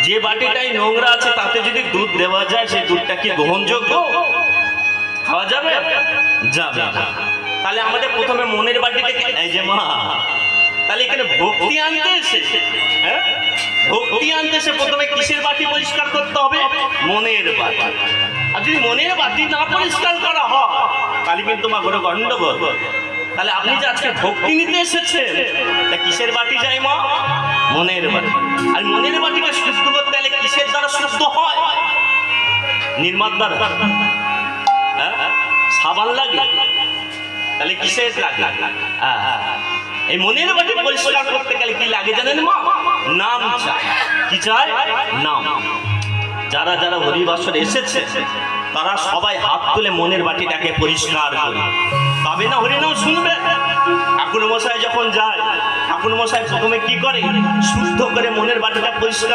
যে বাটিটাই নোংরা আছে তাতে যদি দুধ দেওয়া যায় সেই দুধটা কি গ্রহণযোগ্য? খাওয়া যাবে? যাবে। তাহলে আমাদের প্রথমে মনের বাটিটাকে, এই যে মা, তাহলে এখানে ভক্তি আনতে এসে, হ্যাঁ, ভক্তি আনতে এসে প্রথমে কিসের বাটি পরিষ্কার করতে হবে? মনের বাটি। আর যদি মনের বাটি না পরিষ্কার করা হয় তাহলে কিন্তু মা বড় গন্ডগোল। তাহলে আপনি যে আজকে ভক্তি নিতে এসেছেন, তা কিসের বাটি চাই মা? মনের বাটি। আর মনের বাটিকে শুদ্ধ করতে গেলে কিসের দ্বারা শুদ্ধ হয়? নির্মার দ্বারা। হ্যাঁ, সাবান লাগে? তাহলে কিসের লাগে? এই মনের বাটি পরিষ্কার করতে গেলে কি লাগে জানেন মা? নাম চাই। কি চাই? নাম। যারা যারা হরিবাসরে এসেছে তারা সবাই হাত তুলে মনের বাটিটাকে পরিষ্কার করে, তবে না হরিনাম শুনবে। ঠাকুর মশাই যখন যায়, ঠাকুর মশাই প্রথমে কি করে? শুদ্ধ করে মনের বাটিটা পরিষ্কার